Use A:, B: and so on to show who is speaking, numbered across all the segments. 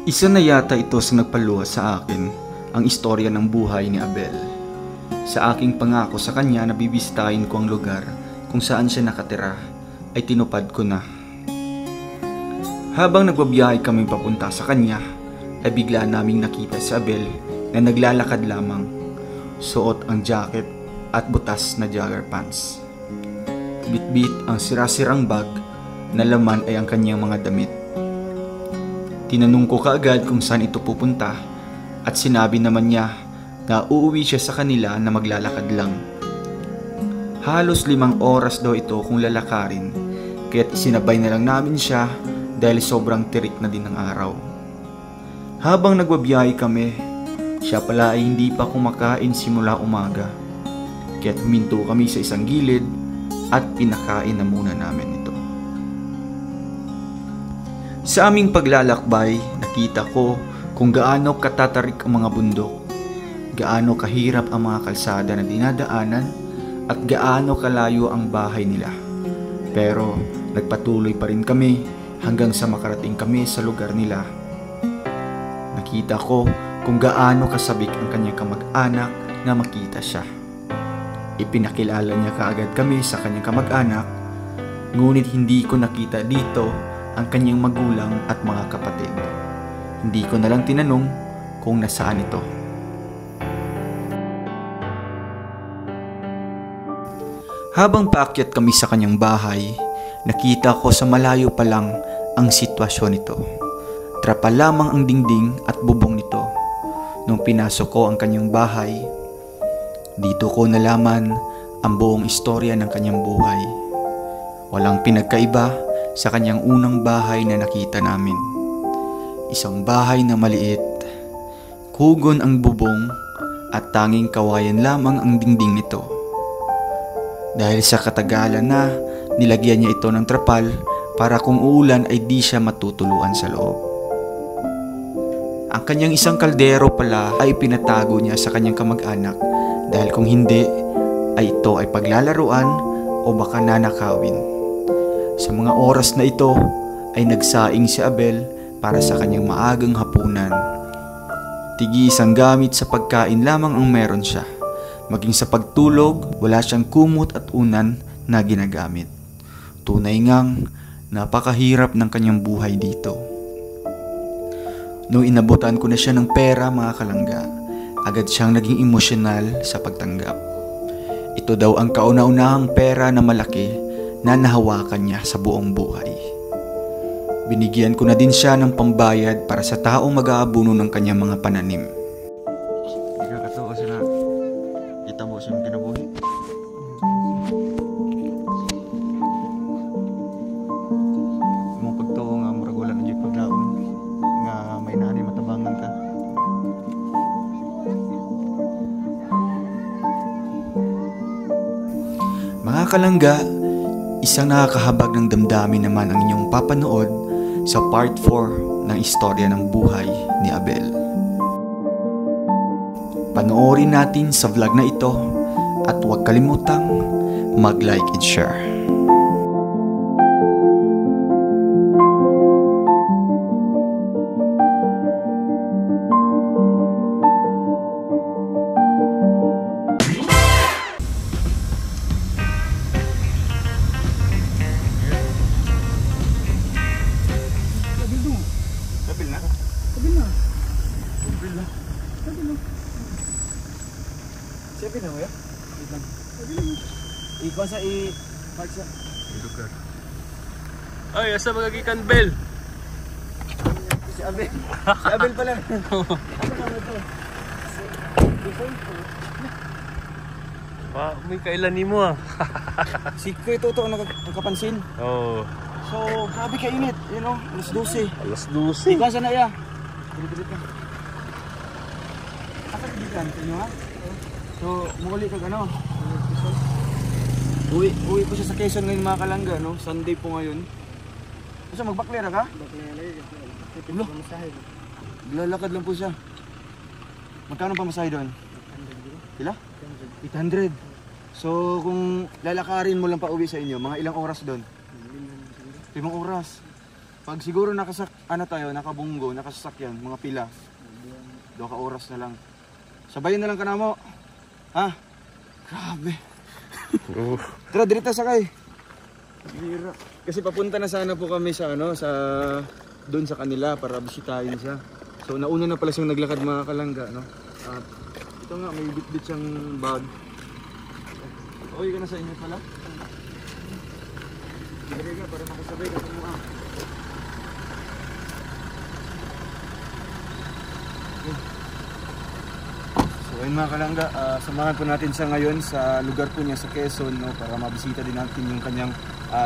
A: Isa na yata ito sa nagpaluha sa akin ang istorya ng buhay ni Abel. Sa aking pangako sa kanya na bibisitahin ko ang lugar kung saan siya nakatira ay tinupad ko na. Habang nagbabiyahe kami papunta sa kanya ay bigla naming nakita si Abel na naglalakad lamang, suot ang jacket at butas na jogger pants. Bitbit ang sira-sirang bag na laman ay ang kanyang mga damit. Tinanong ko kaagad kung saan ito pupunta at sinabi naman niya na uuwi siya sa kanila na maglalakad lang. Halos 5 oras daw ito kung lalakarin, kaya't sinabay na lang namin siya dahil sobrang tirik na din ng araw. Habang nagbabiyahe kami, siya pala ay hindi pa kumakain simula umaga, kaya't huminto kami sa isang gilid at pinakain na muna namin ito. Sa aming paglalakbay, nakita ko kung gaano katatarik ang mga bundok, gaano kahirap ang mga kalsada na dinadaanan, at gaano kalayo ang bahay nila. Pero nagpatuloy pa rin kami hanggang sa makarating kami sa lugar nila. Nakita ko kung gaano kasabik ang kanyang kamag-anak na makita siya. Ipinakilala niya kaagad kami sa kanyang kamag-anak, ngunit hindi ko nakita dito ang kanyang magulang at mga kapatid. Hindi ko na lang tinanong kung nasaan ito. Habang paakyat kami sa kanyang bahay, nakita ko sa malayo pa lang ang sitwasyon nito. Trapal lamang ang dingding at bubong nito. Nung pinasok ko ang kanyang bahay, dito ko nalaman ang buong istorya ng kanyang buhay. Walang pinagkaiba sa kanyang unang bahay na nakita namin. Isang bahay na maliit, kugon ang bubong at tanging kawayan lamang ang dingding nito. Dahil sa katagalan na nilagyan niya ito ng trapal para kung uulan ay di siya matutuluan sa loob. Ang kanyang isang kaldero pala ay pinatago niya sa kanyang kamag-anak dahil kung hindi ay ito ay paglalaruan o baka nanakawin. Sa mga oras na ito ay nagsaing si Abel para sa kanyang maagang hapunan. Tig-iisang gamit sa pagkain lamang ang meron siya. Maging sa pagtulog, wala siyang kumot at unan na ginagamit. Tunay ngang napakahirap ng kanyang buhay dito. Nung inabutan ko na siya ng pera, mga kalangga, agad siyang naging emosyonal sa pagtanggap. Ito daw ang kauna-unahang pera na malaki na nahawakan niya sa buong buhay. Binigyan ko na din siya ng pambayad para sa taong mag-aabuno ng kanyang mga pananim. Ikaw katuo sila. Kita mo siyang kinabuhi. Mong pagtuo nga murag wala na yung paglaon nga may nani matabangan ka. Mga kalangga, isang nakakahabag ng damdamin naman ang inyong papanood sa part 4 ng istorya ng buhay ni Abel. Panoorin natin sa vlog na ito at huwag kalimutang mag-like and share.
B: Siapin na mo ya? Ikaw sa i-park sa
C: lugar. Ay, asa magagikan Bel?
B: si Abel. Si Abel pala. Ano naman ito?
C: May kailan ni mo ah.
B: Si Kuya Toto ang nakapansin.
C: Oo.
B: So, grabe kainit. You know, alas 12.
C: Alas 12.
B: Ikaw sa na ya? Bilit ka. Asa kagikan sa inyo ha? So, muli kag ano? Uwi po siya sa Quezon ngayon mga kalangga, no? Sunday po ngayon. So, magbaklera ka? Baklera. Lalakad lang po siya. Magkano pa masahe doon? 800. Kila? 800. So, kung lalakarin mo lang pa uwi sa inyo, mga ilang oras doon? 5 oras. Pag siguro nakabunggo, nakasasakyan, mga pila. 2 ka oras na lang. Sabayin na lang ka na mo. Ha? Grabe. Tara, dirita sakay. Hira. Kasi papunta na sana po kami sa doon sa kanila para bisitahin siya. So nauna na pala siyang naglakad mga kalangga, no? At ito nga, may bit-bit siyang bag. Okay ka na sa inyo pala? Sige ka, para makasabay ka sa mga. So ayun mga kalangga, samahan po natin siya ngayon sa lugar po niya sa Quezon, no, para mabisita din natin yung kanyang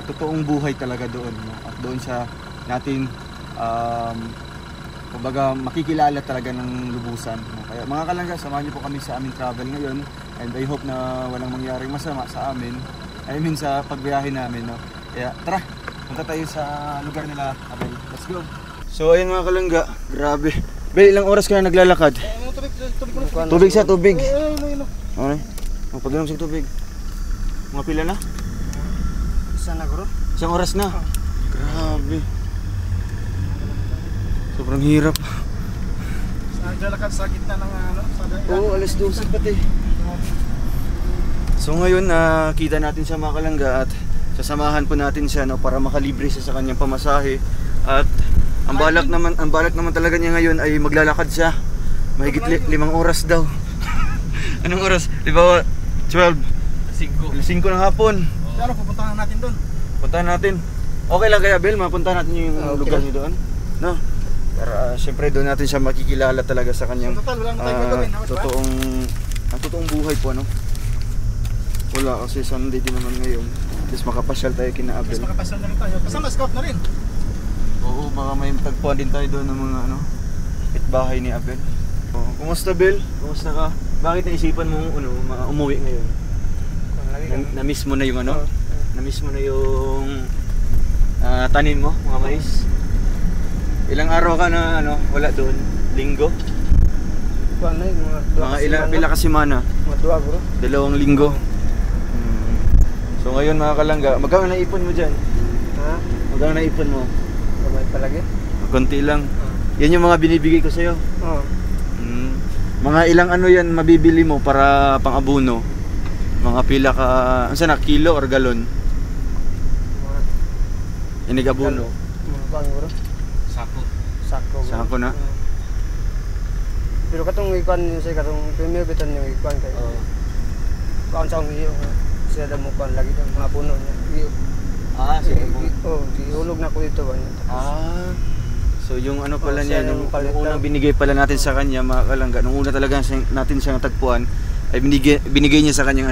B: totoong buhay talaga doon, no? At doon siya natin kumbaga makikilala talaga ng lubusan, no? Kaya mga kalangga, samahan niyo po kami sa aming travel ngayon, and I hope na walang mangyaring masama sa amin, I mean sa pagbiyahe namin, no? Kaya tara, punta tayo sa lugar nila, Abel. Let's go. So ayun mga kalangga, grabe. Bel, ilang oras ka na naglalakad? Tubig sa tubig. Okay. Magpag-inom sa tubig. Mga pila na?
D: Isa na bro.
B: Isang oras na. Grabe. Sobrang hirap.
D: Naglalakad sa gitna ng sa dagat.
B: Oo, alas 12 pati. So ngayon, kita natin siya mga kalangga at sasamahan po natin siya, no, para makalibre siya sa kanyang pamasahe. At ang balak naman talaga niya ngayon ay maglalakad siya. Mahigit 5 oras daw. Anong oras? Di ba 12? 5 ng hapon.
D: Pero pupuntahan natin doon.
B: Puntahan natin. Okay lang kaya Bel, mapuntahan natin yung
D: Okay
B: lugar
D: lang.
B: niyo doon. No? Para syempre doon natin siya makikilala talaga sa kanyang
D: So, total, wala na tayong gagawin, no?
B: totoong buhay po, ano? Wala kasi Sunday din naman ngayon. Tapos makapasyal tayo kina Abel.
D: Mas makapasal na rin tayo. Kasama scout na rin.
B: Oo, baka may tagpuan din tayo doon ng mga pitbahay ni Abel. Oh, kumusta Bel? Kumusta ka? Bakit naisipan mo umuwi ngayon? Na-miss mo na yung Na-miss mo na yung tanim mo, mga mais? Ilang araw ka na wala doon? Linggo?
D: Kuan na yung
B: Mga pila ka semana?
D: Mga 2 bro.
B: 2 linggo. So ngayon mga kalangga, magkano naipon mo dyan?
D: Ha?
B: Magkano naipon mo?
D: Kamay palagi.
B: Konti lang. Yan yung mga binibigay ko sa'yo.
D: Oo.
B: Mga ilang yan mabibili mo para pang-abuno? Mga pila ka, kilo or galon? Inig-abuno.
D: Mga kuan bro.
C: Sako.
D: Sako. Bro.
B: Sako na?
D: Pero katong ikuan niyo sa katong premier bitan yung ikuan kay. Kuan sa iyo. Siya daw mo kuan lagi mga puno niya.
B: Sige mo.
D: Oh, ihulog na ko dito ba niya.
B: So yung pala
D: siya
B: niya,
D: yung
B: nung
D: palit
B: unang
D: lang.
B: binigay pala natin sa kanya mga kalangga, nung una talaga natin siyang tagpuan, ay binigay niya sa kanyang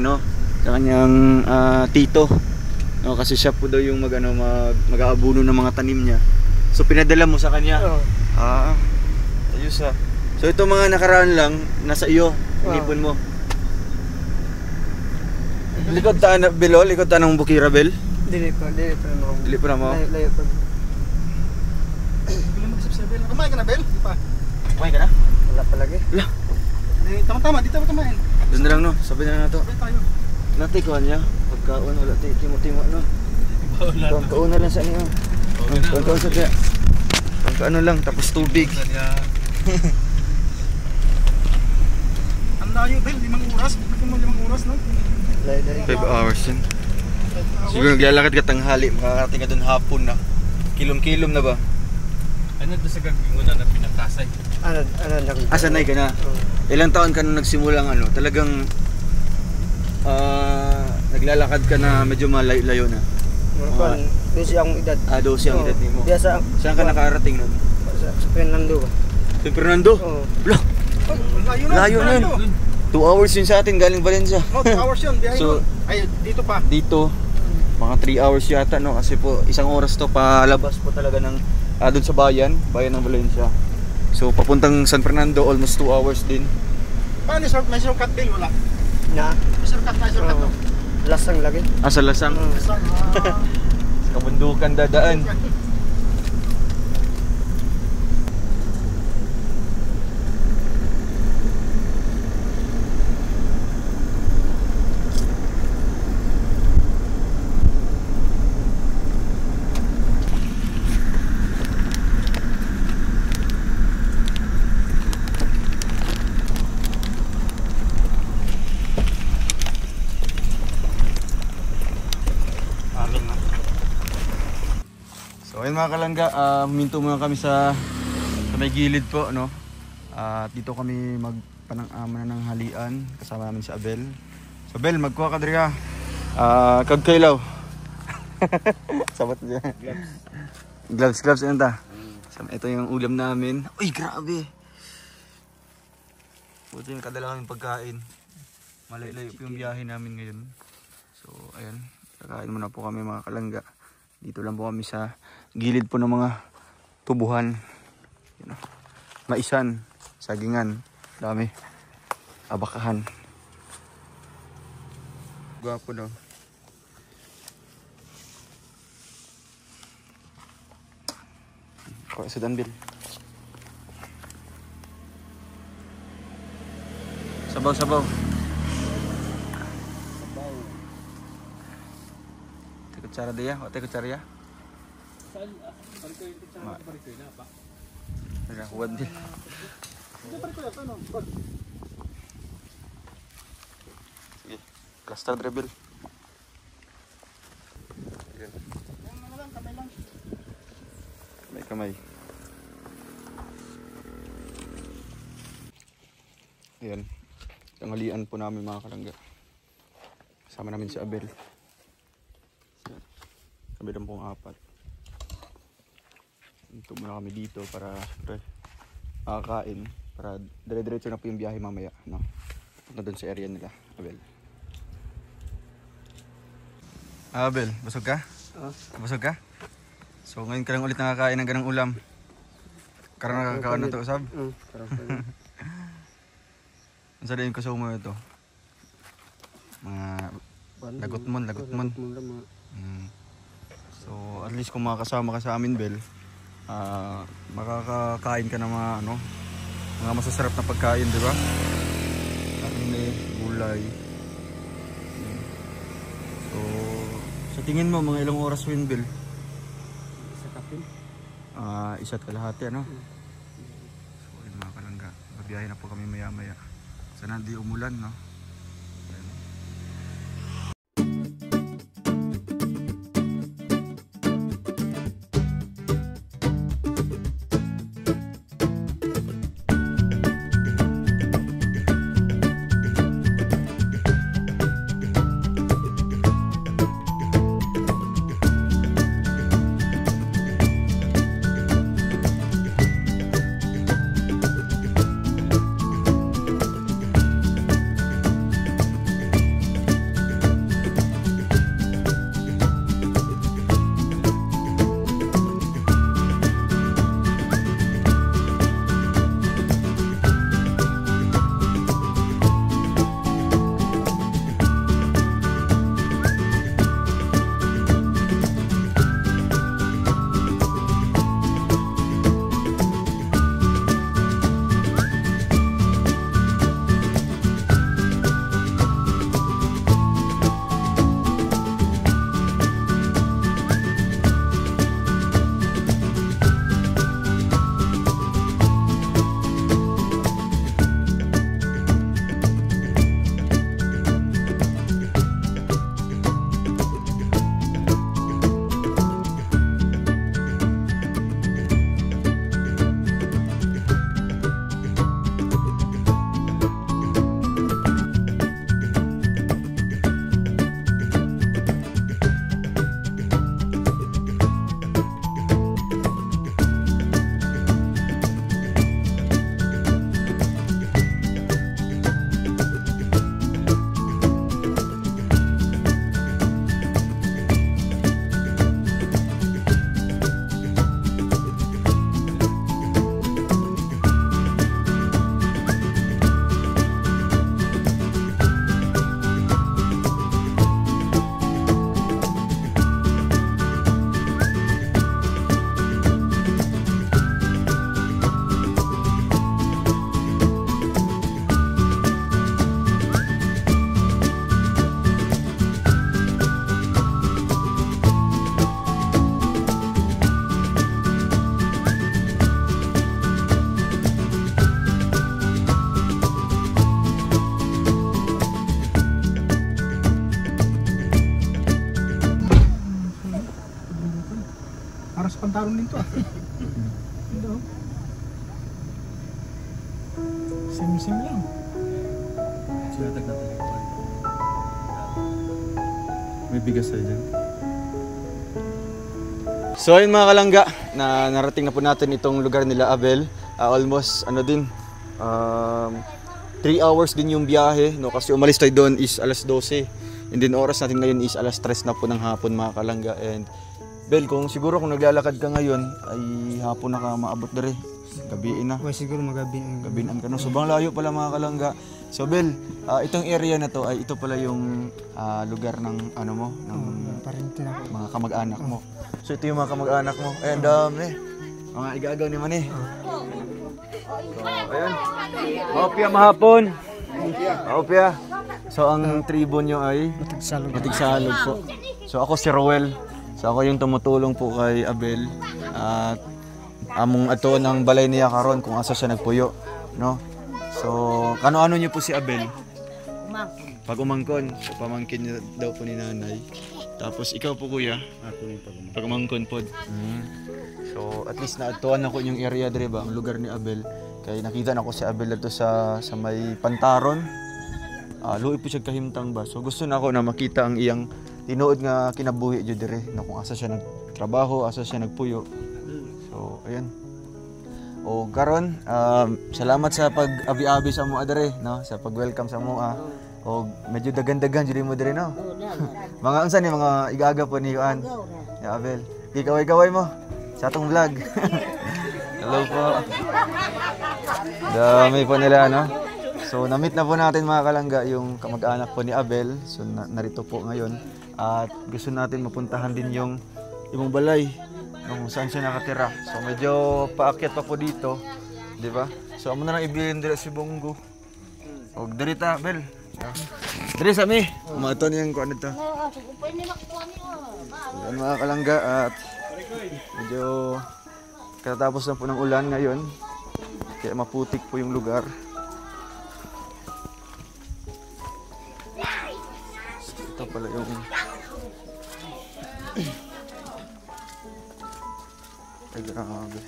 B: sa kanyang tito. No, kasi siya po daw yung mag-aabuno ng mga tanim niya. So pinadala mo sa kanya.
D: Oo.
B: Ayos ah. So ito mga nakaraan lang, nasa iyo, inipon mo. Likod taan Belo, likod taan ng Bukira Bel.
D: Dili pa mo.
B: Dili pa na mo.
D: Layo pa. Bili mo sa Bel. Kumain ka na Bel? Di pa.
B: Kumain ka na?
D: Wala pa lagi.
B: Wala.
D: Tama-tama, dito mo kumain.
B: Doon na lang no, sabi na nato.
D: Sabay tayo.
B: Natikuan niya, pagkaon wala timo-timo no. Kaon na lang sa niyo. Kaon sa kaya. Pagkaano lang, tapos tubig.
D: Ang layo Bel, 5 oras. Bakit mo 5 oras no?
B: 5 hours yun. Siguro naglalakad ka tanghali, makakarating ka doon hapon na. Kilom-kilom na ba?
C: Ano doon sa gagawin mo na pinagtasay?
B: Sanay ka na? Ilang taon ka nung nagsimulang talagang naglalakad ka na medyo malayo na?
D: Kuan, doon ang edad.
B: 12 ang edad mo.
D: Biasa.
B: Saan ka nakarating nun?
D: Sa Fernando ba?
B: San Fernando?
D: Oo.
B: Blah! Layo na yun. 2 hours yun sa atin galing Valencia.
D: 2 hours yun, biyahe
B: So,
D: yun. Ay, dito pa.
B: Dito, mga 3 hours yata no, kasi po 1 oras to palabas po talaga ng doon sa bayan ng Valencia. So papuntang San Fernando almost 2 hours din.
D: Paano may shortcut Bel? Wala. Na? May shortcut no? Lasang lagi.
B: Sa Lasang.
D: Lasang.
B: Sa kabundukan dadaan. mga kalangga, huminto muna kami sa may gilid po, no? At dito kami manananghalian kasama namin si Abel. So Abel, magkuha ka diri ha. Kagkailaw. Sabat niya. Gloves yan ta. Ito yung ulam namin. Uy, grabe. Buti yung kadala kaming pagkain. Malay-layo po yung biyahe namin ngayon. So, ayan. Kakain muna po kami mga kalangga. Dito lang po kami sa gilid po ng mga tubuhan. Yun, maisan, sagingan, dami, abakahan. Gwapo daw. Kaya sa Danbil. Sabaw. Kutsara dia, ote kutsara ya.
C: Saan? Parikoy, parikoy na pa.
B: Nakakuwad din.
C: Parikoy na to, no?
B: Sige, cluster dribble. Kamay. Ayan. Tanghalian po namin mga kalangga. Kasama namin si Abel. Kami lang pong 4. Ito muna kami dito para makakain. Para dire-diretso na po yung biyahe mamaya. No? Punta doon sa area nila. Abel. Abel, busog ka? Busog ka? So ngayon ka lang ulit nakakain ng ganang ulam. Karang nakakaon na ito, Usab? Ang sa dahin ko sa umo ito? Mga lagotmon. So at least kung makakasama ka sa amin, Bel, makakakain ka ng mga masasarap na pagkain, di ba? Karne, gulay. So sa tingin mo, mga ilang oras yun, Bel? Isa't kalahati, ano? So yun mga kalangga, babiyahe na po kami maya-maya. Sana di umulan, no?
C: pantalon din to ah. Ito. Sim lang.
B: Sinatag natin yung kwan. May bigas tayo dyan. So ayun mga kalangga, na narating na po natin itong lugar nila Abel. Almost 3 hours din yung biyahe, no? Kasi umalis tayo doon is alas 12. And then oras natin ngayon is alas 3 na po ng hapon mga kalangga. And Bel, kung siguro kung naglalakad ka ngayon ay hapon na ka maabot na rin. Gabiin na.
D: Well, siguro
B: Gabinan ka na. Sobrang layo pala mga kalangga. So Bel, itong area na to ay ito pala yung lugar ng ano mo, ng mga kamag-anak mo. So ito yung mga kamag-anak mo. Ayan, dami. Mga igagaw ni Mani. So, ayun. Opya mahapon. Opya. So ang tribo nyo ay Matigsalog po. So ako si Roel. So ako yung tumutulong po kay Abel. At among ato ng balay niya karon kung asa siya nagpuyo, no? So kano-ano niyo po si Abel? Pag umangkon, so pamangkin niya daw po ni nanay. Tapos ikaw po kuya, ako yung pag umangkon po. So at least naatuan ako yung area dire ba, ang lugar ni Abel. Kaya nakita na ko si Abel dito sa may pantaron. Luoy po siya kahimtang ba. So gusto na ako na makita ang iyang tinuod nga kinabuhi jud dire, na kung asa siya nagtrabaho, asa siya nagpuyo. So ayun. O karon, salamat sa pag-abi-abi sa mo adre, no? Sa pag-welcome sa mo. O medyo dagan-dagan jud mo dire, no? Mga unsa ni mga igaga po ni Juan? Ya Abel. Ikaway-kaway mo sa atong vlog. Hello po. Dami po nila, no? So na-meet na po natin mga kalangga yung kamag-anak po ni Abel. So narito po ngayon. At gusto natin mapuntahan din yung ibang balay kung saan siya nakatira. So medyo paakyat pa po dito, di ba? So amo na lang ibilin dira si Bongo. Og diri ta, Bel. Diri sa mi. Umaton yung kuan dito. Yan mga kalangga at medyo katapos na po ng ulan ngayon. Kaya maputik po yung lugar. Ito pala yung ay grabe.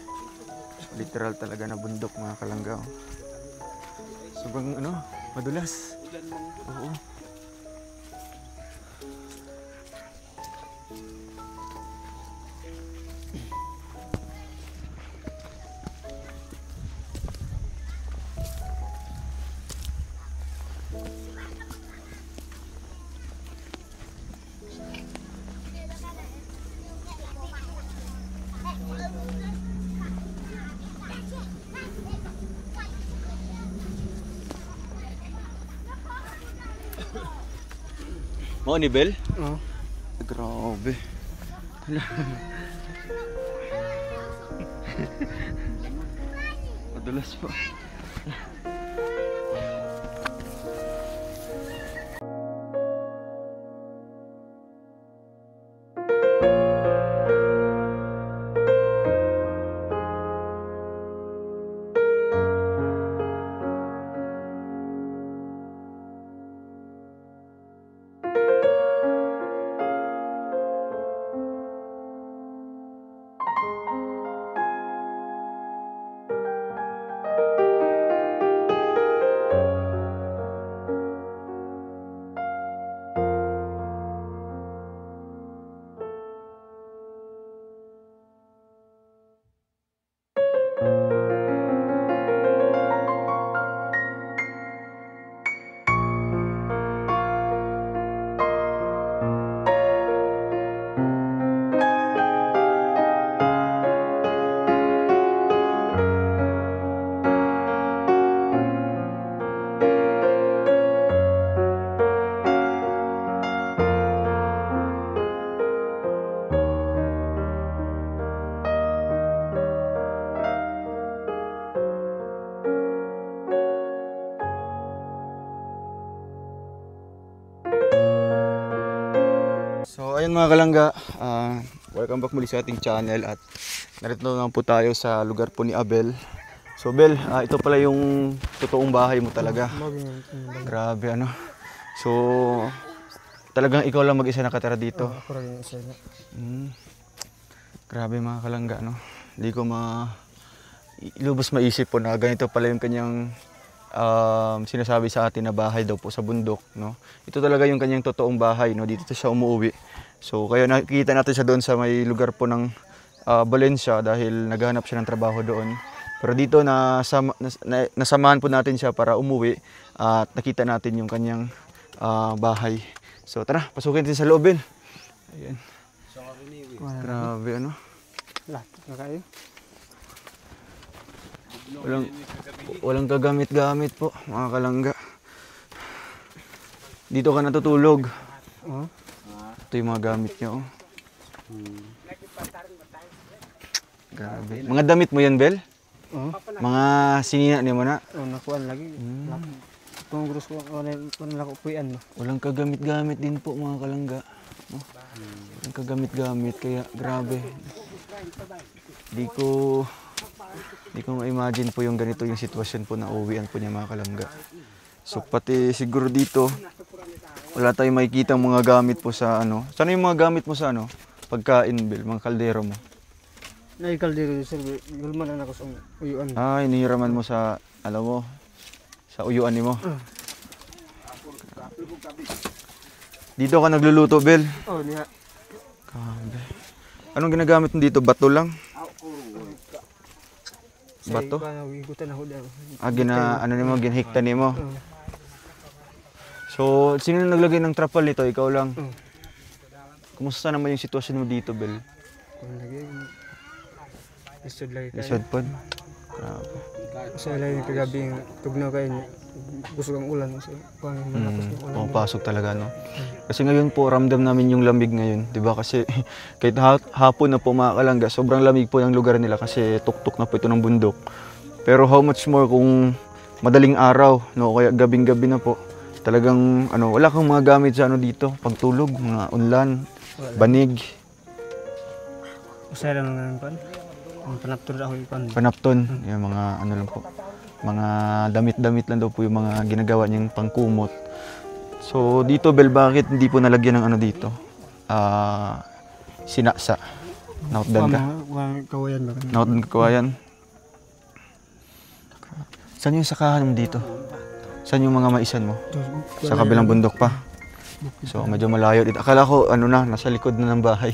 B: Literal talaga na bundok mga kalangga. Sobrang madulas. Oo. Mo ni Bel?
D: Oo.
B: Grabe. Madulas po. So ayun mga kalangga, welcome back muli sa ating channel at narito naman po tayo sa lugar po ni Abel. So Bel, ito pala yung totoong bahay mo talaga. Grabe So talagang ikaw lang mag-isa nakatira dito.
D: Ako rin isa na.
A: Grabe mga kalangga, no? Hindi ko lubos maisip po na ganito pala yung kanyang sinasabi sa atin na bahay daw po sa bundok, no? Ito talaga yung kanyang totoong bahay, no? Dito siya umuwi. So kaya nakikita natin siya doon sa may lugar po ng Valencia dahil naghahanap siya ng trabaho doon. Pero dito nasamahan po natin siya para umuwi at nakita natin yung kanyang bahay. So tara, pasukin natin sa loob, Ben. Ayan. Grabe, ano?
D: Lahat na kayo.
A: Walang kagamit-gamit po, mga kalangga. Dito ka natutulog. Ito yung mga gamit niya, oh. Grabe. Mga damit mo yan, Bel? Mga sinina niyo mo na?
D: Nakuan lagi. Kung gusto ko, wala ko puyan.
A: Walang kagamit-gamit din po, mga kalangga. Oh. Walang kagamit-gamit, kaya grabe. Di ko ma-imagine po yung ganito yung sitwasyon po na uwian po niya, mga kalangga. So pati siguro dito, wala tayong makikita mga gamit po sa ano. Saan yung mga gamit mo sa ano? Pagkain, Bel, mga kaldero mo?
D: Naikaldero sir, gulman na ako sa uyuan.
A: Inihiraman mo sa, alam mo, sa uyuan ni mo. Dito ka nagluluto, Bel?
D: Niya.
A: Grabe. Anong ginagamit mo dito? Bato lang? Bato? Ginhikta ni mo? So, sino naglagay ng trapal nito? Ikaw lang? Kumusta naman yung sitwasyon mo dito, Bel? Isod pod? Grabe.
D: Sa lain kagabi yung tugnaw kayo niya. Gusto kang ulan.
A: Pasok talaga, no? Kasi ngayon po, ramdam namin yung lamig ngayon. Diba? Kasi kahit hapon na po, mga kalangga, sobrang lamig po yung lugar nila kasi tuktok na po ito ng bundok. Pero how much more kung madaling araw, no? Kaya gabing-gabi na po. Talagang wala kang mga gamit sa dito, pagtulog, mga unlan, banig.
D: Usay lang ng panapton ako ipan.
A: Panapton, yung mga lang po. Mga damit-damit lang daw po yung mga ginagawa niyang pangkumot. So dito, Bel, bakit hindi po nalagyan ng dito? Sinasa. Nautdan ka?
D: Kawayan ba?
A: Nautdan ka kawayan? Saan yung sakahan mo dito? Saan yung mga maisan mo? Sa kabilang bundok pa? So medyo malayo dito. Akala ko nasa likod na ng bahay.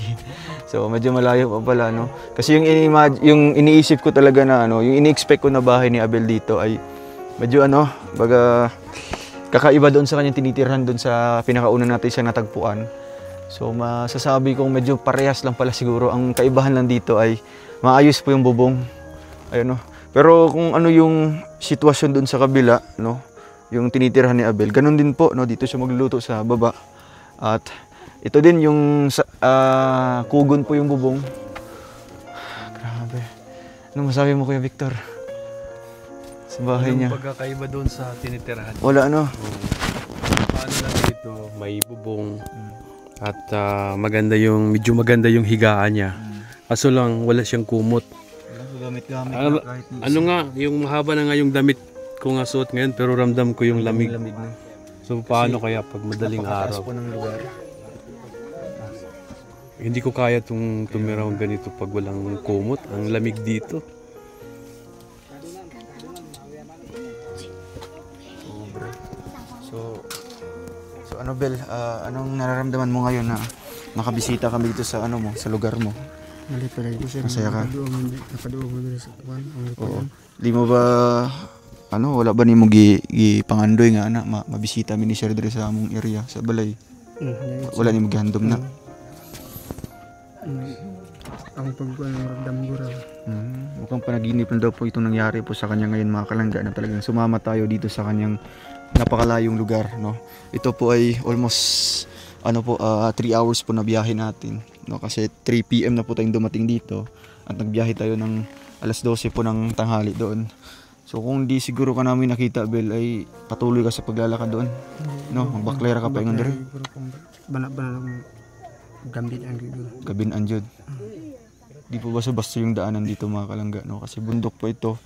A: So medyo malayo pa pala, no? Kasi yung iniisip ko talaga na yung ini-expect ko na bahay ni Abel dito ay medyo baga kakaiba doon sa kanyang tinitirhan doon sa pinakauna natin siyang natagpuan. So masasabi kong medyo parehas lang pala siguro. Ang kaibahan lang dito ay maayos po yung bubong. Ayun, no? Pero kung yung sitwasyon doon sa kabila, no? Yung tinitirhan ni Abel, ganun din po, no? Dito siya magluluto sa baba. At ito din yung kugon po yung bubong. Grabe. Ano masabi mo, Kuya Victor? Sa bahay niya.
C: Anong pagkakaiba doon sa tinitirhan?
A: Wala,
C: Paano lang dito, may bubong. At medyo maganda yung higaan niya. Kaso lang, wala siyang kumot. Yung mahaba na nga yung damit ko nga suot ngayon, pero ramdam ko yung lamig.
A: Na.
C: So paano kaya pag madaling araw?
A: Po ng lugar.
C: Hindi ko kaya tumiraw ganito pag walang kumot. Ang lamig dito.
A: So Bel, anong nararamdaman mo ngayon na makabisita kami dito sa sa lugar mo? Masaya ka?
D: Nakaduog mo dito sa kuwan.
A: Oo. Di mo ba wala ba nimo gipangandoy nga mabisita mi ni Sir diri sa among area sa balay? Wala nimo gihandom na.
D: Ang pagramdam ko raw.
A: Mukhang panaginip na daw po itong nangyari po sa kanya ngayon, mga kalangga, na talagang sumama tayo dito sa kanyang napakalayong lugar, no? Ito po ay almost 3 hours po na biyahe natin, no? Kasi 3 PM na po tayong dumating dito at nagbiyahe tayo ng alas 12 po ng tanghali doon. So kung di siguro ka namin nakita, Bel, ay patuloy ka sa paglalakad doon, no? Magbaklera ka pa yung diri.
D: Bana gambit ang gud.
A: Gabin anjud. Di po basta-basta yung daanan dito, mga kalangga, no? Kasi bundok po ito.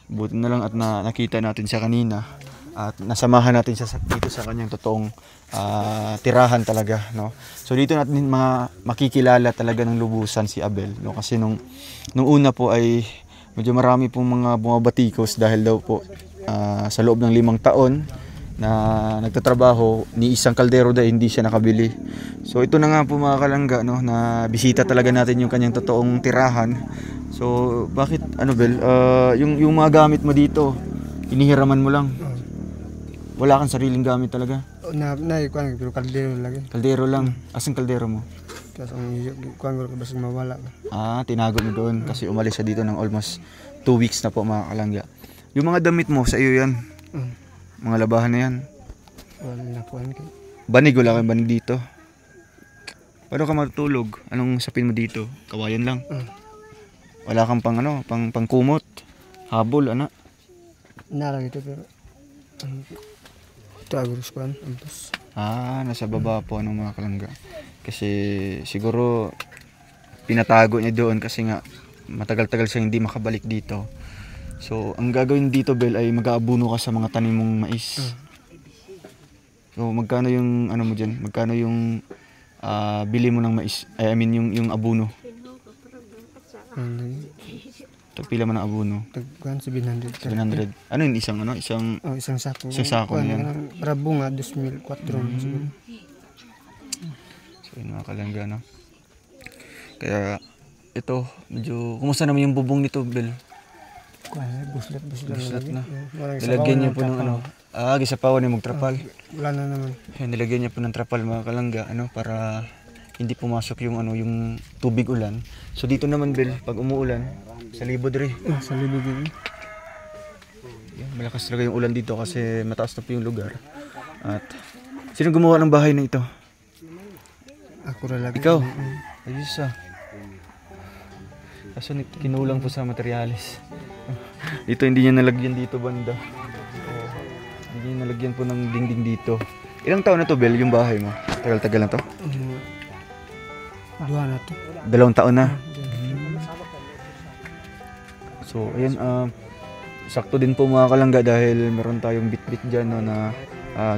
A: Buti na lang at nakita natin siya kanina. at nasamahan natin siya dito sa kanyang totoong tirahan talaga, no. So dito natin makikilala talaga ng lubusan si Abel, no, kasi nung una po ay medyo marami pong mga bumabatikos dahil daw po sa loob ng 5 taon na nagtatrabaho ni isang kaldero dahil hindi siya nakabili. So ito na nga po mga kalangga, no, na bisita talaga natin yung kanyang totoong tirahan. So bakit Bel, yung mga gamit mo dito inihiraman mo lang? Wala kang sariling gamit talaga?
D: Kuan pero kaldero lagi.
A: Kaldero lang. Asang kaldero mo?
D: Kasi ang kuan ko basta mawala.
A: Tinago mo doon kasi umalis siya dito ng almost 2 weeks na po mga kalangga. Yung mga damit mo sa iyo yan? Mga labahan na yan?
D: Wala na kuan kay.
A: Banig, wala kang banig dito? Paano ka matutulog? Anong sapin mo dito? Kawayan lang? Wala kang pang kumot? Habol, ana?
D: Narang ito pero ito agros kuan ampus.
A: Nasa baba po mga kalangga. Kasi siguro pinatago niya doon kasi nga matagal-tagal siya hindi makabalik dito. So ang gagawin dito, Bel, ay mag-aabuno ka sa mga tanim mong mais. So magkano yung mo diyan? Magkano yung bili mo ng mais? I mean yung abuno. Pila man ang abuno?
D: Tagkuan 700.
A: 700. Ano yun? Isang
D: isang sako.
A: Isang sako na yan.
D: Para bunga 2004 siguro.
A: So yun mga kalangga, no? Kaya ito, medyo kumusta naman yung bubong nito, Bel?
D: Kuan buslat
A: na. Nilagyan niya po ng gisapawan ni magtrapal.
D: Wala na naman.
A: Nilagyan niya po ng trapal mga kalangga, para hindi pumasok yung yung tubig ulan. So dito naman, Bel, pag umuulan, sa libod rin.
D: Sa libod din.
A: Yan, malakas talaga yung ulan dito kasi mataas na po yung lugar. At sino gumawa ng bahay na ito?
D: Ako lang.
A: Ikaw? Ayos Kaso kinulang po sa materyales. Dito hindi niya nalagyan dito banda. Hindi niya nalagyan po ng dingding dito. Ilang taon na to, Bel, yung bahay mo? Tagal-tagal na to?
D: 2 na to.
A: 2 taon na. So, ayan, sakto din po mga kalangga dahil meron tayong bit-bit dyan na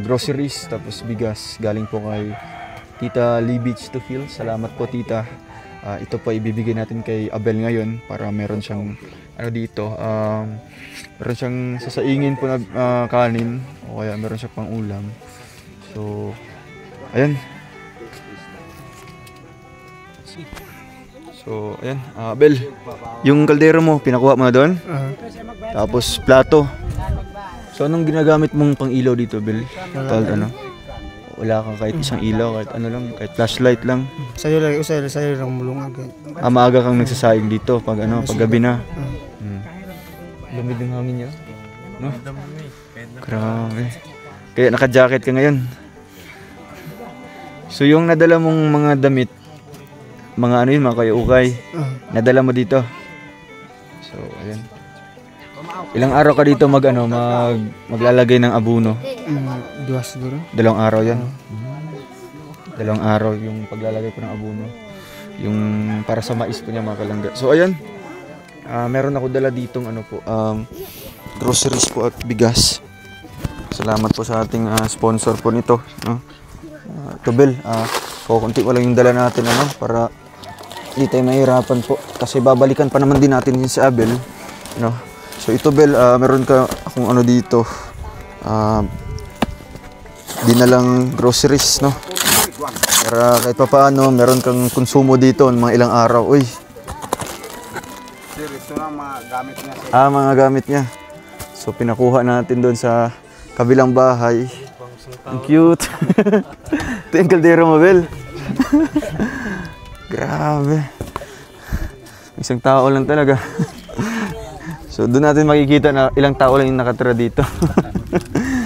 A: groceries, tapos bigas. Galing po kay Tita Libich to Phil. Salamat po, Tita. Ito po ibibigay natin kay Abel ngayon para meron siyang dito. Meron siyang sasaingin po na kanin o kaya meron siya pang ulam. So, ayan. So, ayan, Abel, yung kaldero mo, pinakuha mo na doon? Tapos, plato. So, anong ginagamit mong pang ilaw dito, Abel? Wala kang kahit isang ilaw, kahit flashlight lang.
D: Sayo lang mulungag.
A: Maaga kang nagsasayang dito pag gabi na. Lamig ng hangin niya. No? Grabe. Kaya naka-jacket ka ngayon. So, yung nadala mong mga damit, mga mga kayukay, nadala mo dito. So, ayan. Ilang araw ka dito maglalagay ng abuno?
D: 2 siguro.
A: 2 araw yan. 2 araw yung paglalagay po ng abuno. Yung para sa mais po niya mga kalangga. So, ayan. Meron ako dala ditong groceries po at bigas. Salamat po sa ating sponsor po nito. No? Tubel, kukunti ko lang yung dala natin para hindi tayo mahirapan po kasi babalikan pa naman din natin yun sa Abel, no? So ito, Bel, meron ka akong dito, dinalang groceries, no? Para kahit pa paano meron kang konsumo dito ng mga ilang araw. Uy,
B: Sir, ito na mga gamit niya.
A: mga gamit niya. So pinakuha natin doon sa kabilang bahay. Ang cute. Ito yung kaldero mo, Bel. Grabe. Isang tao lang talaga. So doon natin makikita na ilang tao lang yung nakatira dito.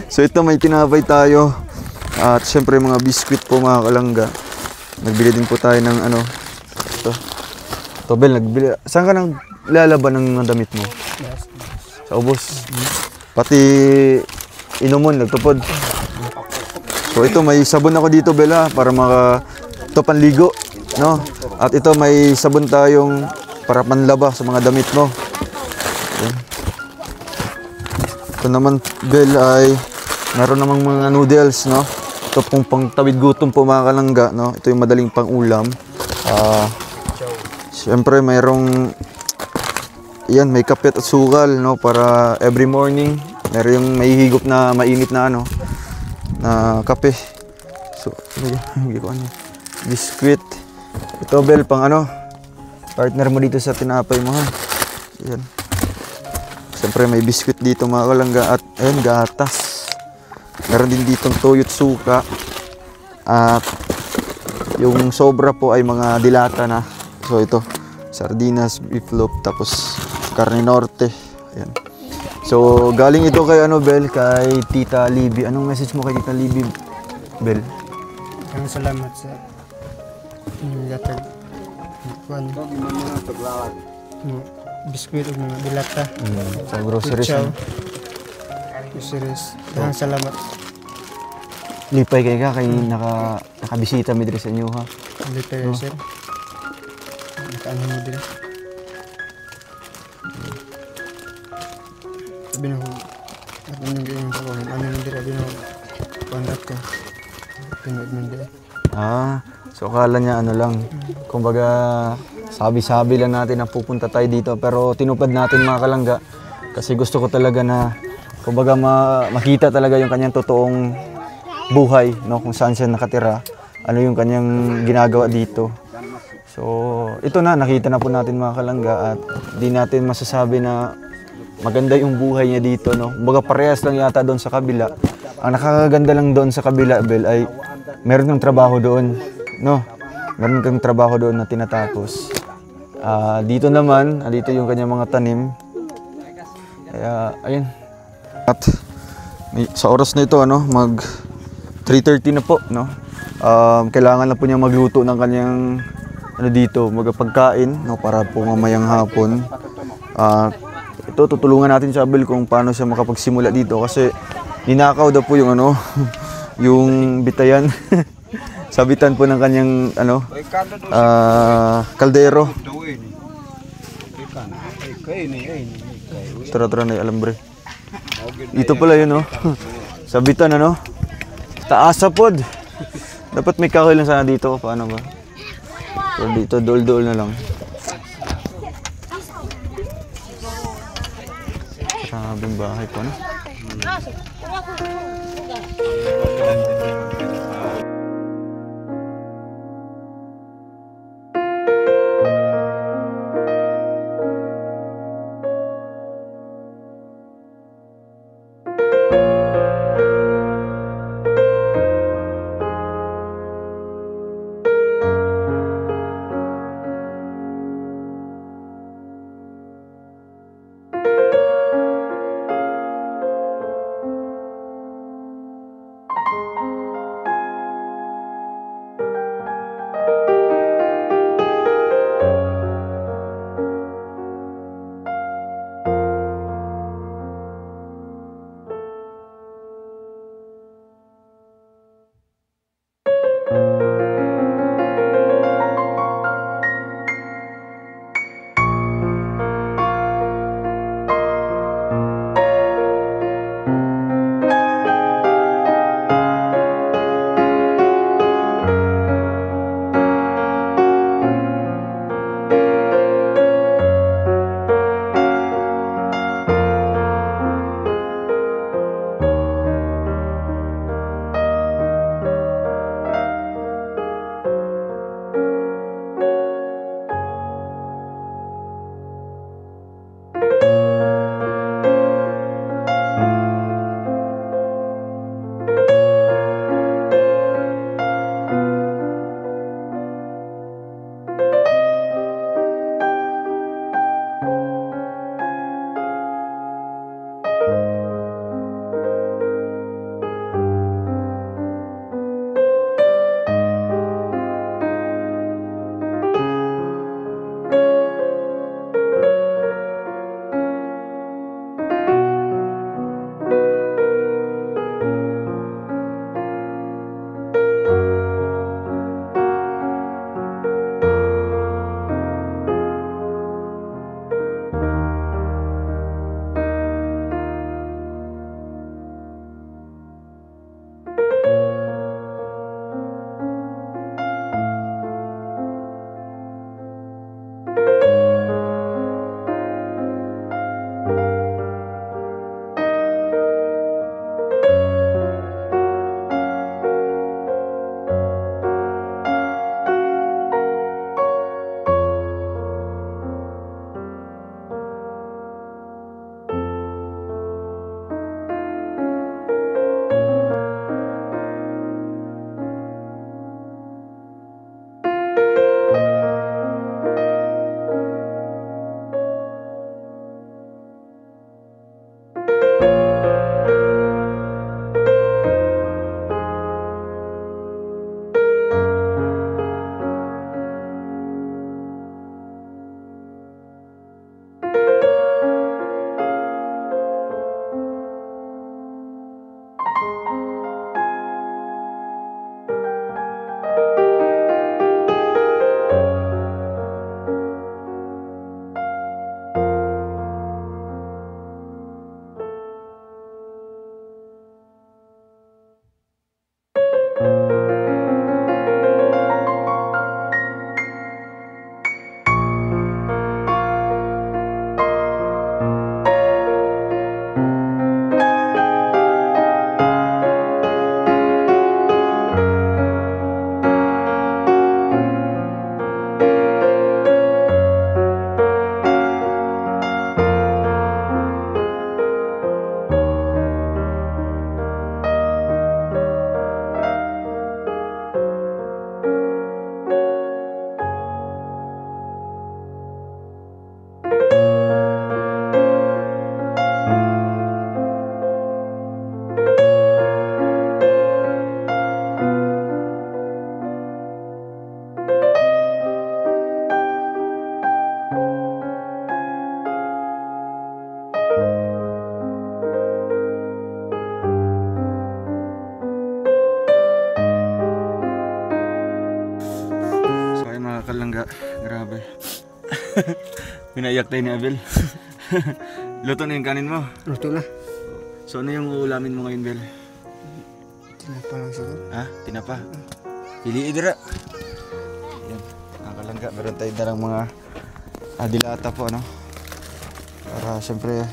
A: So ito, may tinapay tayo. At syempre mga biskwit po mga kalangga. Nagbili din po tayo ng ito. Ito, Bel, saan ka nang lalaban ng mga damit mo? Sa ubos. Pati inumon, nagtupod. So ito, may sabon ako dito, Bel, para ito panligo, no? At ito, may sabon tayong para panlaba sa mga damit mo. Ayan. Ito naman, Bel, ay
B: Meron namang mga noodles, no? Ito pong pangtawid gutom po mga kalangga, no? Ito yung madaling pang-ulam. Siyempre, mayroong yan, may kape at sukal, no? Para every morning, meron yung mahihigop na mainit na ano, na kape. So, hindi ko ano. Biscuit. Ito, Bel, pang ano, partner mo dito sa tinapay mo, ha? Yan. Siyempre, may biscuit dito mga kalangga at ayun, gatas. Meron din ditong toyo at suka. At yung sobra po ay mga dilata na. So ito, sardinas, beef loaf, tapos carne norte. Ayan. So galing ito kay ano, Bel, kay Tita Libby. Anong message mo kay Tita Libby, Bel?
D: Maraming salamat sa inyong gatag. Kuan. Biskuit ug mga dilata.
B: Sa groceries.
D: Ciao.
B: Ano?
D: Groceries. Maraming salamat.
B: Lipay kay ka, kay nakabisita mi diri sa inyo, ha?
D: Dito kayo, sir. Nakaano mo dito. Sabi na ko, at anong ganyan ko, ano mo dito, sabi na ko, pandat ko. Pinood mo dito.
B: So akala niya ano lang, kumbaga sabi-sabi lang natin na pupunta tayo dito, pero tinupad natin mga kalangga kasi gusto ko talaga na kumbaga makita talaga yung kanyang totoong buhay, no, kung saan siya nakatira, ano yung kanyang ginagawa dito. So ito na, nakita na po natin mga kalangga at di natin masasabi na maganda yung buhay niya dito, no. Kumbaga parehas lang yata doon sa kabila. Ang nakakaganda lang doon sa kabila, Bel, ay meron kang trabaho doon, no? Meron kang trabaho doon na tinatapos. Dito naman, dito yung kanyang mga tanim. Kaya, ayun. At sa oras na ito, ano, mag 3:30 na po, no? Kailangan na po niya magluto ng kanyang ano dito, magpagkain, no, para po mamayang hapon. Ito, tutulungan natin si Abel kung paano siya makapagsimula dito kasi ninakaw daw po yung ano, yung bitayan. Sabitan po ng kanyang ano, kaldero. Tara na alambre. Ito pala yun, no. Sabitan ano. Taasa pod. Dapat may kahoy lang sana dito, paano ba? So dito dol-dol na lang. Grabing bahay po, no. Grabe. Pinaiyak tayo ni Abel. Luto na yung kanin mo.
D: Luto na.
B: So ano yung uulamin mo ngayon, Bel?
D: Tinapa lang siguro.
B: Ha? Tinapa? Pili idra. Yan. Nakakalangga. Meron tayo dalang mga adilata po, ano? Para siyempre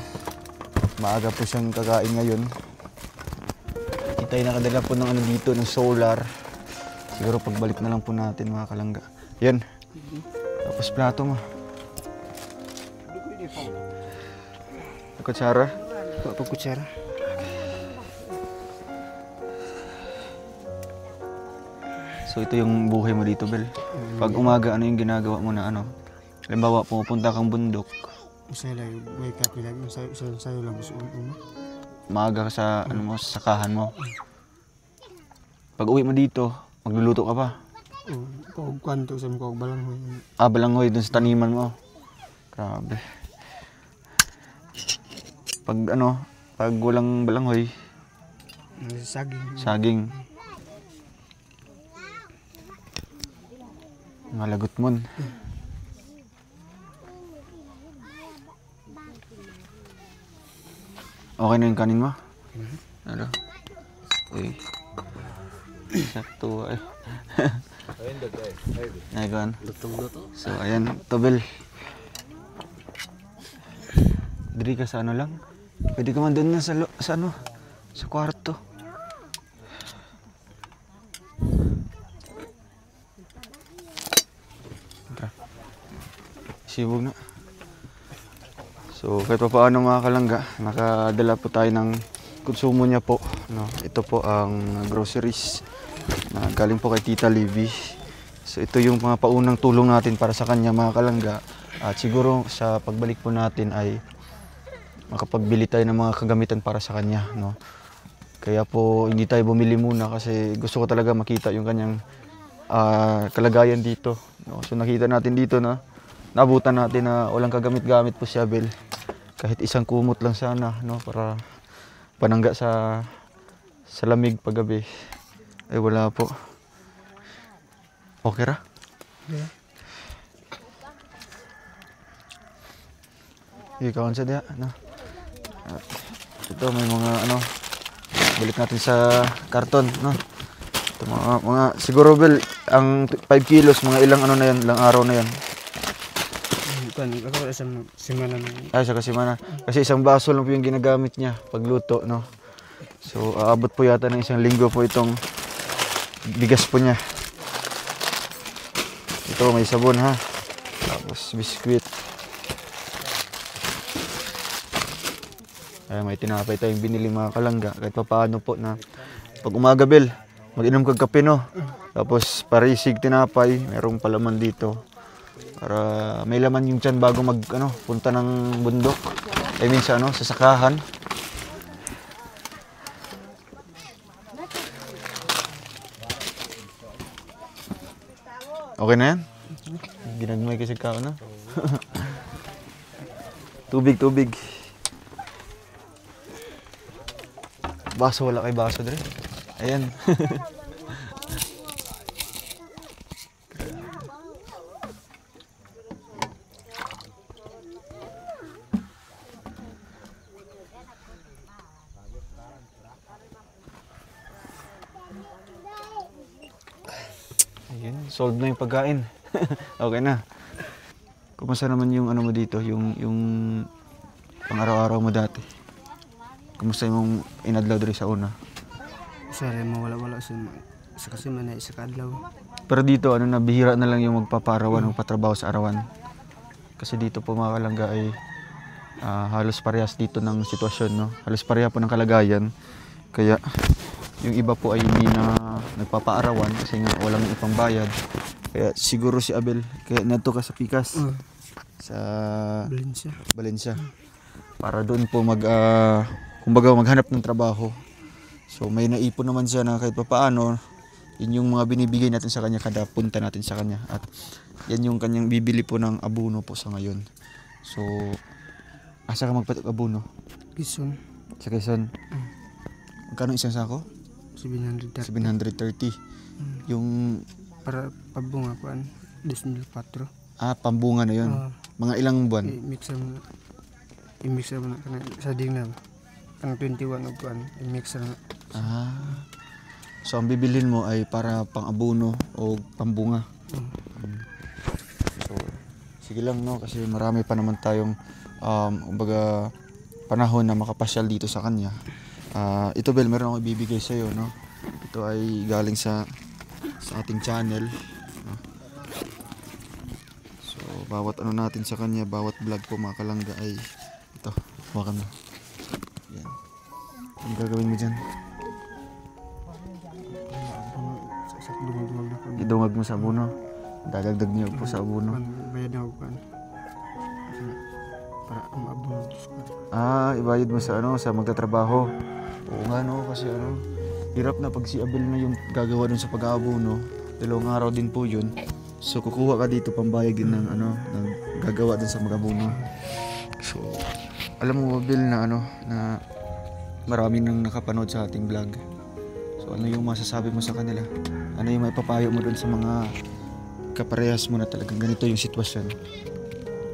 B: maaga po siyang kakain ngayon. Kita yung nakadala po ng ano dito, ng solar. Siguro pagbalik na lang po natin mga kalangga. Yan. Tapos plato mo. Kutsara.
D: Kutsara.
B: So ito yung buhay mo dito, Bel. Pag umaga, ano yung ginagawa mo na ano? Halimbawa, pumupunta kang bundok.
D: Masaya lang, wake up lang. Sayo lang gusto mo.
B: Maaga ka sa, ano mo, sa sakahan mo. Pag uwi mo dito, magluluto ka pa.
D: Kung kwanto sa mga balangoy.
B: Ah, balangoy dun sa taniman mo. Grabe. Pag ano, pag walang balangoy, saging. Mga lagot mon. Okay na yung kanin mo? Ano? Uy. Sakto eh. Ayun, luto. So, ayan, Tobel. Diri ka sa ano lang? Pwede ka man doon na sa ano? Sa kwarto. Sibog na. So, kahit pa paano mga kalangga, nakadala po tayo ng konsumo niya po. No? Ito po ang groceries na galing po kay Tita Livy. So, ito yung mga paunang tulong natin para sa kanya mga kalangga. At siguro sa pagbalik po natin ay makapagbili tayo ng mga kagamitan para sa kanya. No? Kaya po hindi tayo bumili muna kasi gusto ko talaga makita yung kanyang kalagayan dito. No? So, nakita natin dito na nabutan natin na walang kagamit-gamit po si Abel. Kahit isang kumot lang sana, no, para panangga sa lamig paggabi. Ay wala po. Okay ra?
D: Yeah.
B: Ikaw sa diya, no? At ito may mga ano, balik natin sa karton, no? Ito mga siguro Bel, ang 5 kilos, mga ilang ano na yan, ilang araw na yan.
D: Ako isang simana na.
B: Ay, sa kasimana. Kasi isang baso lang po yung ginagamit niya pagluto, no? So, aabot po yata ng isang linggo po itong bigas po niya. Ito, may sabon ha. Tapos, biskwit. Ay, may tinapay tayong binili mga kalangga. Kahit pa paano po na pag umaga, Bel, mag-inom kag kape, no? Tapos, parisig tinapay. Merong palaman dito. Para may laman yung tiyan bago punta ng bundok. I mean sa sakahan. Okay na yan? Ginagmay kasi kao na. Tubig. Baso, wala kay baso dre. Ayan. Ayun, solved na yung pagkain. Okay na. Kumusta naman yung ano mo dito, yung pang-araw-araw mo dati? Kumusta yung inadlaw diri sa una?
D: Sorry, mawala-wala sa kasi man sa kadlaw.
B: Pero dito, bihira na lang yung magpaparawan, magpatrabaho sa arawan. Kasi dito po mga kalangga ay halos parehas dito ng sitwasyon, no? Halos pareha po ng kalagayan. Kaya yung iba po ay hindi na nagpapaarawan kasi nga walang ipambayad. Kaya siguro si Abel, kaya nato ka sa Pikas. Sa Valencia. Para doon po kumbaga maghanap ng trabaho. So may naipon naman siya na kahit papaano, yun yung mga binibigay natin sa kanya kada punta natin sa kanya. At yan yung kanyang bibili po ng abono po sa ngayon. So, asa ka magpatabono?
D: Quezon.
B: Sa Quezon? Magkano isang sako?
D: 730.
B: 730. Yung
D: Para pabunga kuan. 2004.
A: Pambunga na yun. Mga ilang buwan?
D: I-mix na sa ding na. Ang 21 og kuan, i-mix na.
A: So ang bibilhin mo ay para pang-abono o pambunga. So sige lang no, kasi marami pa naman tayong kumbaga panahon na makapasyal dito sa kanya. Ito Bel, meron akong ibibigay sa iyo, no. Ito ay galing sa ating channel. No? So bawat ano natin sa kanya, bawat vlog po mga kalangga ay ito, hawakan mo. Yan. Ano gagawin mo dyan? Idungag mo sa abono. Dadagdag niyo po sa abono.
D: Bayad na ako para maabono.
A: Ibayad mo sa sa magtatrabaho. Oo nga no, kasi hirap na pag si Abel na yung gagawa dun sa pag-aabono. 2 araw din po yun. So kukuha ka dito pambayad din ng ng gagawa dun sa mag-abono. So alam mo Abel na na marami nang nakapanood sa ating vlog. So ano yung masasabi mo sa kanila? Ano yung maipapayo mo dun sa mga kaparehas mo na talagang ganito yung sitwasyon?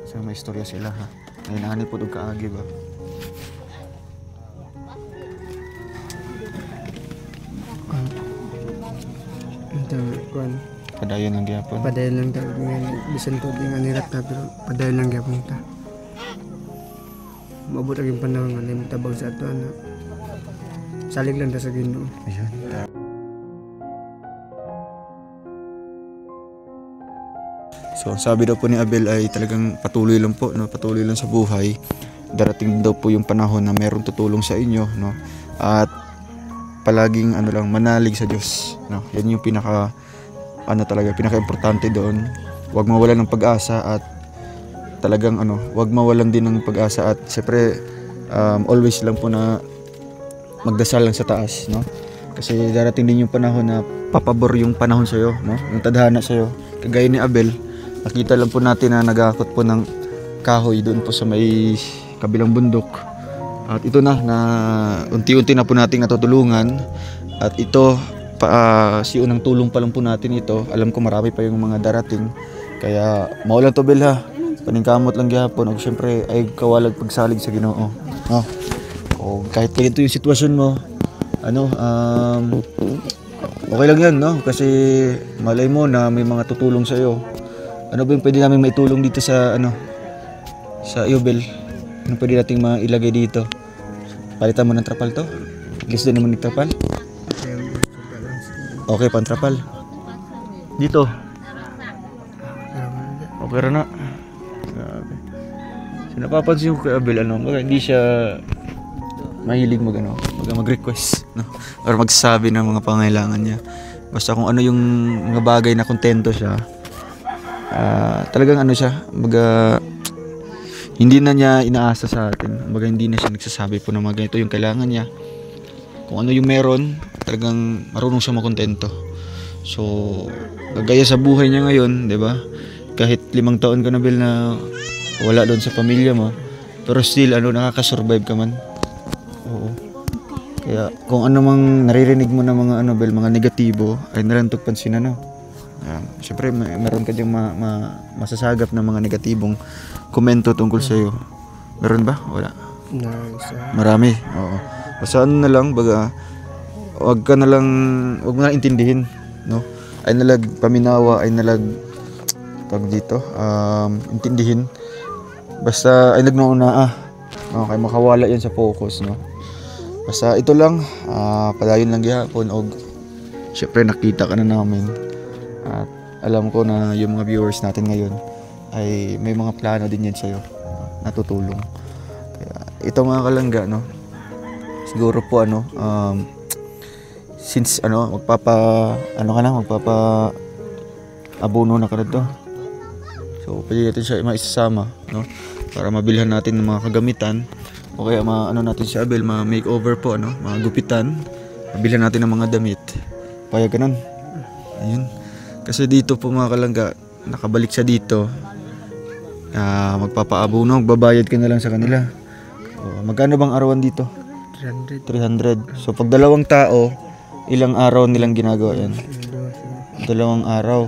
A: So may istorya sila ha. Nainani po og kaagi ba?
D: Kuan.
A: Padayon lang gyapon.
D: Padayon lang ta bisan po nga nirap ta pero padayon lang gyapon ta. Maabot ang panahon nga limong tabang sa ato na. Salig lang ta sa Ginoo.
A: Ayun. So sabi daw po ni Abel ay talagang patuloy lang po, no? Patuloy lang sa buhay. Darating daw po yung panahon na merong tutulong sa inyo, no? At palaging lang manalig sa Diyos, no? Yan yung pinaka-importante doon. Huwag mawalan ng pag-asa at talagang huwag mawalan din ng pag-asa at siyempre always lang po na magdasal lang sa taas, no? Kasi darating din yung panahon na papabor yung panahon sa iyo, no? Yung tadhana sa iyo. Kagaya ni Abel, nakita lang po natin na nag-aakot po ng kahoy doon po sa may kabilang bundok. At ito na unti-unti na po nating natutulungan. At ito si unang tulong pa lang po natin ito. Alam ko marami pa yung mga darating. Kaya maulan to Bel ha. Paningkamot lang gyapon. O syempre ay kawalag pagsalig sa Ginoo. No? O kahit ganito yung sitwasyon mo, okay lang yan, no? Kasi malay mo na may mga tutulong sa iyo. Ano ba yung pwede namin maitulong dito sa sa iyo Bel? Ano pwede nating mailagay dito? Palitan mo ng trapal to? Gusto din naman ng trapal? Okay, pantrapal. Dito. Okay na. Grabe. So napapansin ko kay Abel, hindi siya mahilig mag-request, no? Or magsabi ng mga pangailangan niya. Basta kung ano yung mga bagay na kontento siya, talagang siya, hindi na niya inaasa sa atin. Hindi na siya nagsasabi po ng mga ganito yung kailangan niya. Kung ano yung meron, talagang marunong siya makontento. So, gaya sa buhay niya ngayon, 'di ba? Kahit 5 taon ka na Bel na wala doon sa pamilya mo, pero still nakaka-survive ka man. Oo. Kaya kung ano mang naririnig mo na mga Bel, mga negatibo, ay narantog pansin Siyempre meron ka diyang masasagap na mga negatibong komento tungkol sa iyo. Meron ba? Wala. Marami. Oo. Basta na lang, wag mo na intindihin, no? Ay nalag paminawa, ay nalag intindihin. Basta ay nagnauna okay, makawala yan sa focus, no? Basta ito lang, padayon lang gyapon og syempre nakita ka na namin. At alam ko na yung mga viewers natin ngayon ay may mga plano din yan sa'yo na tutulong. Kaya ito mga kalangga, no? Siguro po since magpapa abono na ka na to. So pwede natin siya maisasama, no? Para mabilhan natin ng mga kagamitan o kaya natin si Abel, ma-makeover po, mga gupitan. Mabilhan natin ng mga damit. Payag ka nun. Ayun. Kasi dito po mga kalangga, nakabalik siya dito. Magpapaabono, magbabayad ka na lang sa kanila. Magkano bang arawan dito? 300. So pag 2 tao, ilang araw nilang ginagawa yan? 2 araw.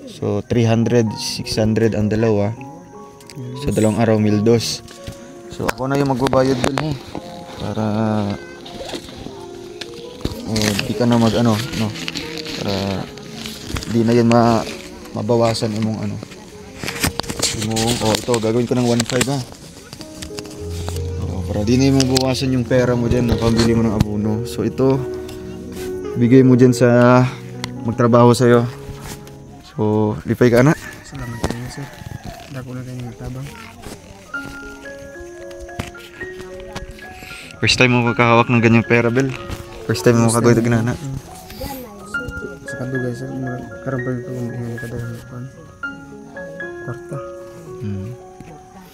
A: So
B: So 300, 600 ang dalawa. So dalawang araw 1,200. So ako na yung magbabayad dun para di ka na mag no, para di na yan mabawasan imong ito gagawin ko ng 1,500 para di na mabawasan yung pera mo dyan na pambili mo ng abono. So ito bigay mo dyan sa magtrabaho sa'yo. So lipay ka na.
D: Salamat kayo sir. Dako na kayo tabang.
B: First time mo magkakawak ng ganyang pera, Bel. First time mo makagawin ito ginana.
D: Sa kadugay sir, karon pa ko yung kadaghan kon. Kwarta.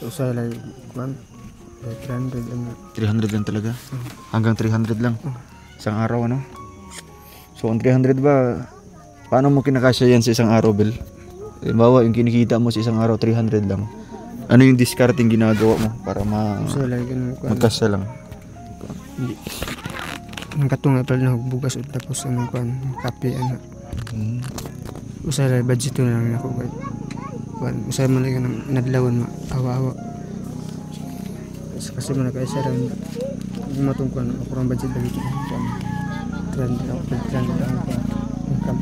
D: Usay lang kon. 300
B: lang talaga. Hanggang 300 lang. Isang araw So ang 300 ba, paano mo kinakasya yan sa isang araw, Bel? Halimbawa, yung kinikita mo sa isang araw 300 lang. Ano yung discarding ginagawa mo para magkasya lang?
D: Ang katong apel na bugas ut tapos kon kape Usay lang budget na lang ako kay usay man lang nadlawon awa-awa. Kasi man kay sir matungkon ako ang budget dali kon trend income.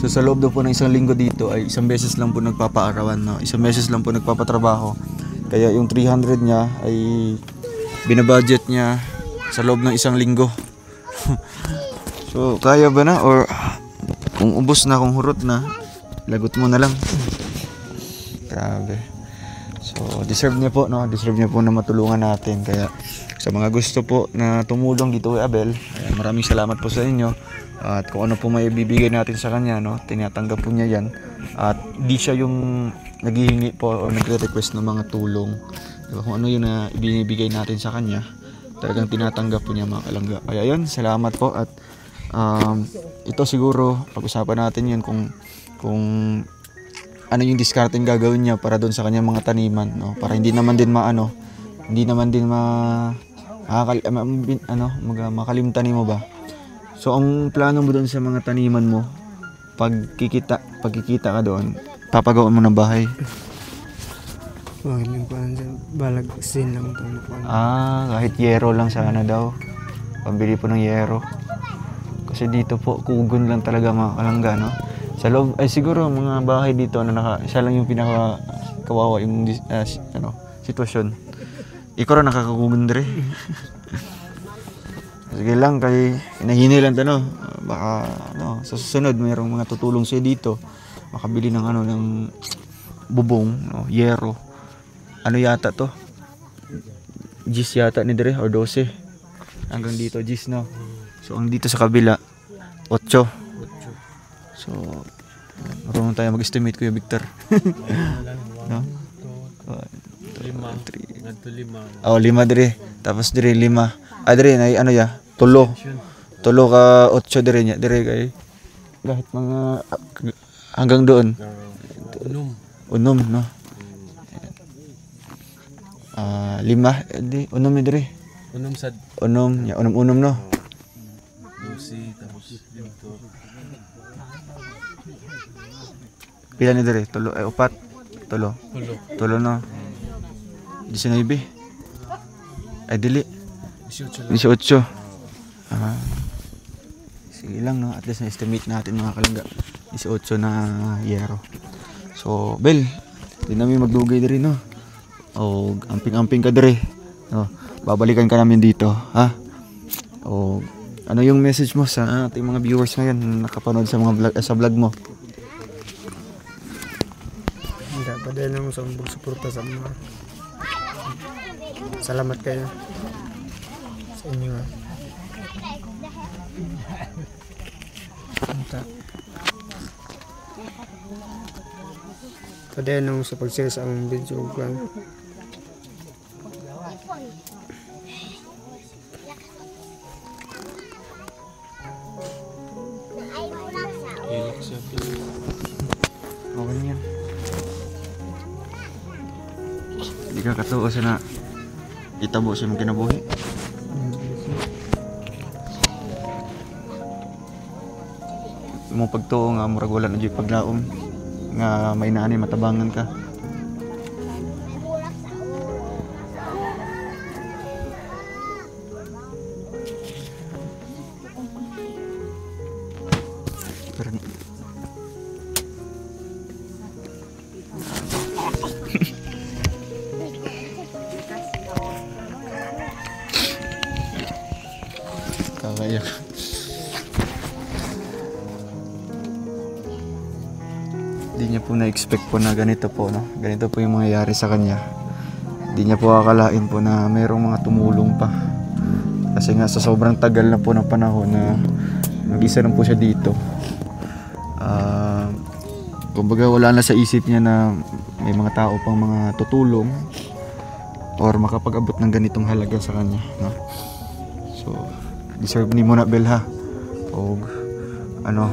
B: So sa loob daw po ng isang linggo dito ay isang beses lang po nagpapaarawan, isang beses lang po nagpapatrabaho. Kaya yung 300 niya ay binabudget niya sa loob ng isang linggo. So kaya ba na, or kung ubos na, kung hurot na, lagot mo na lang. Grabe. So deserve niya po na matulungan natin. Kaya sa mga gusto po na tumulong dito kay Abel, maraming salamat po sa inyo. At kung ano po may ibibigay natin sa kanya, tinatanggap po niya yan. At di siya yung naghihingi po o nagre-request ng mga tulong. Diba? Kung ano yung ibinibigay natin sa kanya, talagang tinatanggap po niya mga kalangga. Kaya yun, salamat po. At ito siguro pag-usapan natin yun kung ano yung discarding gagawin niya para doon sa kanyang mga taniman, para hindi naman din makalimtanin mo ba. So ang plano mo doon sa mga taniman mo, pagkikita ka doon, papagawa mo ng bahay.
D: Wag lang ko balag sin lang to.
B: Kahit yero lang sana daw. Pambili po ng yero. Kasi dito po kugon lang talaga mga kalangga, Sa loob ay siguro mga bahay dito na isa lang yung pinaka kawawa yung sitwasyon. Ikaw rin nakakakugon dire. Sige lang kay hinahini lang baka sa susunod mayroong mga tutulong siya dito. Makabili ng ng bubong, yero. Ano yata to? Gis yata ni dire or 12. Hanggang dito gis So ang dito sa kabila 8. So marunong tayo mag-estimate, Kuya Victor. No? 5 dire. Tapos dire 5. Dire na 3 ka 8 dire niya. Dire kay kahit mga hanggang doon. Unom 5 di unom dire. Unom tapos dito. Pila ni dire? 3 ay 4. 3 19. Ay dili. 18. Sige lang at least na-estimate natin mga kalangga. 18 na yero. So, Bel, di namin magdugay dire O amping-amping ka dire. Babalikan ka namin dito, ha? O ano yung message mo sa ating mga viewers ngayon na nakapanood sa mga vlog mo?
D: Padala lang sa suporta sa mga. Salamat kayo sa inyo. Padala lang sa pag-share sa among video kan.
B: Okay yan. Hindi ka katuo sa na itabo sa mong kinabuhi. Mong pagtuo nga murag wala na dyan paglaom.
A: nga may naani matabangan ka. Pero kakayak. Hindi niya po na-expect po na ganito po, no? Ganito po yung mangyayari sa kanya. Hindi niya po akalain po na mayroong mga tumulong pa. Kasi nga sa sobrang tagal na po ng panahon na nag-isa lang po siya dito. Kumbaga wala na sa isip niya na may mga tao pang mga tutulong or makapag-abot ng ganitong halaga sa kanya, no? So, deserve ni mo na, Bel, ha? O, ano,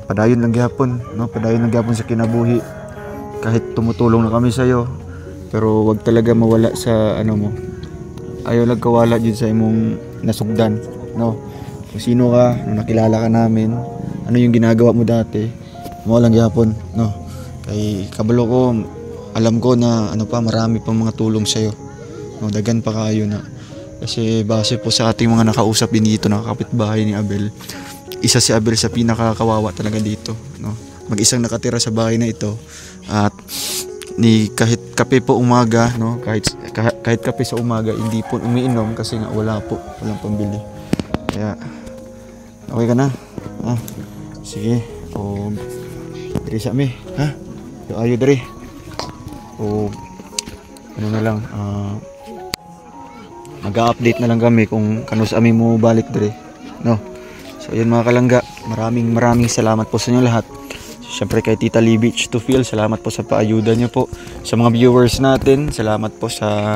A: padayon lang gyapon, no? Padayon lang gyapon sa kinabuhi. Kahit tumutulong na kami sa'yo, pero wag talaga mawala sa ano mo. Ayaw lang kawala dyan sa imong nasugdan, no? Kung sino ka, nung nakilala ka namin, ano yung ginagawa mo dati, mo lang gyapon, no? Kay kabalo ko, alam ko na ano pa, marami pang mga tulong sa'yo, no? Dagan pa kayo na. Kasi base po sa ating mga nakausap din dito, nakakapitbahay ni Abel, isa si Abel sa pinakakawawa talaga dito, no? Mag-isang nakatira sa bahay na ito at ni kahit kape po umaga, no? Kahit kape sa umaga hindi po umiinom kasi nga walang pambili. Kaya okay ka na? Sige. O diri sa mi, ha? Yo ayo diri. O ano na lang, mag-update na lang kami kung kanus ami mo balik diri, no? So yun mga kalangga, maraming salamat po sa inyo lahat. Siyempre kay Tita Lee Beach to Feel, salamat po sa paayuda niyo po. Sa mga viewers natin, salamat po sa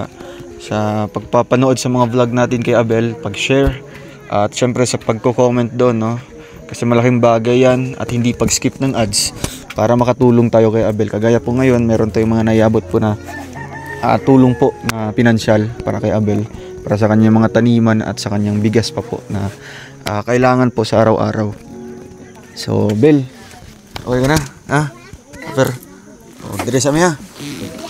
A: pagpapanood sa mga vlog natin kay Abel, pag-share, at siyempre sa pagko-comment doon, no? Kasi malaking bagay yan at hindi pag-skip ng ads para makatulong tayo kay Abel. Kagaya po ngayon, meron tayong mga nayabot po na tulong po na pinansyal para kay Abel, para sa kanyang mga taniman at sa kanyang bigas pa po na kailangan po sa araw-araw. So, Bel, okay ka na? Ha? Aper, dire sa mi, ha?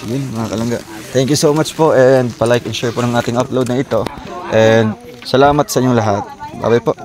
A: Yun, mga kalangga. Thank you so much po and pa-like and share po ng ating upload na ito. And salamat sa inyong lahat. Bye-bye po.